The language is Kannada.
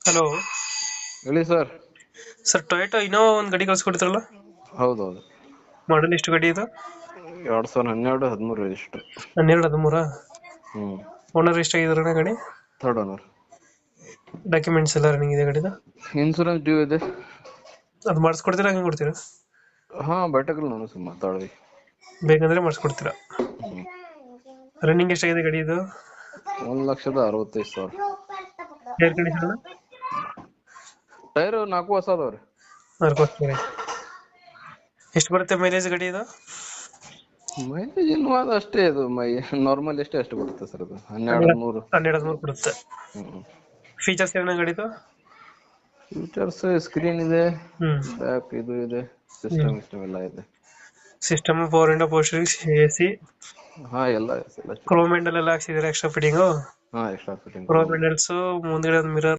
ಹಲೋ. ಹೇಳಿ ಸರ್. ಸರ್ ಟೊಯೋಟೋ ಇನೋವಾ ಒಂದು ಗಾಡಿ ಕಳ್ಸ್ಕೊಡ್ತಾರಲ್ಲ, ಹೌದೌದು. ಮಾಡಲ್ ಎಷ್ಟು ಗಾಡಿ ಇದು? 2012 13 ರಿಜಿಸ್ಟರ್. 12-13. ಹ್ಮ್. ಓನರ್ ಎಷ್ಟಾಗಿದಾರಣ ಗಾಡಿ? Third owner. ಡಾಕ್ಯುಮೆಂಟ್ಸ್ ಎಲ್ಲ ರನ್ನಿಂಗ್ ಇದೆ ಗಾಡಿದು? ಇನ್ಸೂರೆನ್ಸ್ ಡ್ಯೂ ಇದೆ. ಅದು ಮಾಡಿಸ್ಕೊಡ್ತೀರಾ ಹಂಗೆ ಕೊಡ್ತೀರಾ? ಹಾ ಬೆಟಕಲ್ ನಾನು ಸುಮ್ಮ ಮಾತಾಡಿ. ಬೇಕಂದ್ರೆ ಮಾಡಿಸ್ಕೊಡ್ತೀರಾ. ಹ್ಮ್. ರನ್ನಿಂಗ್ ಎಷ್ಟಾಗಿದೆ ಗಾಡಿ ಇದು? 1,65,000. Tyre condition? ಟೈರ್ 4 ಹೊಸ ಅದಾವ್ರಿ. 4 ವರ್ಷ. ಎಷ್ಟು ಬರುತ್ತೆ ಮೈಲೇಜ್ ಗಾಡಿ ಇದು? ಮೈಲೇಜ್ ಏನು ಅದು ಅಷ್ಟೇ, ಇದು ನಾರ್ಮಲ್ ಎಷ್ಟೇ ಅಷ್ಟು ಬರುತ್ತೆ ಸರ್. ಅದು 12-13. 12-13 ಕೊಡುತ್ತೆ. ಹ್ಮ್. ಫೀಚರ್ಸ್ ಏನ ಗಾಡಿದು? ಫೀಚರ್ಸ್ ಸ್ಕ್ರೀನ್ ಇದೆ, ಹ್ಮ್. ಬ್ಯಾಕ್ ಇದು ಇದೆ, ಸಿಸ್ಟಮ್ ಎಲ್ಲ ಇದೆ. System, power window, power steering, AC, ಹಾ ಎಲ್ಲ ಕ್ರೋಮ್ ಹ್ಯಾಂಡಲ್ ಎಲ್ಲ ಹಾಕ್ಸಿದ್ರೆ ಎಕ್ಸ್ಟ್ರಾ ಫಿಟ್ಟಿಂಗು. ಹಾ ಎಕ್ಸ್ಟ್ರಾ ಫಿಟ್ಟಿಂಗ್. ಕ್ರೋಮ್ ಹ್ಯಾಂಡಲ್ಸ್, ಮುಂದ್ಗಡೆ ಒಂದು ಮಿರರ್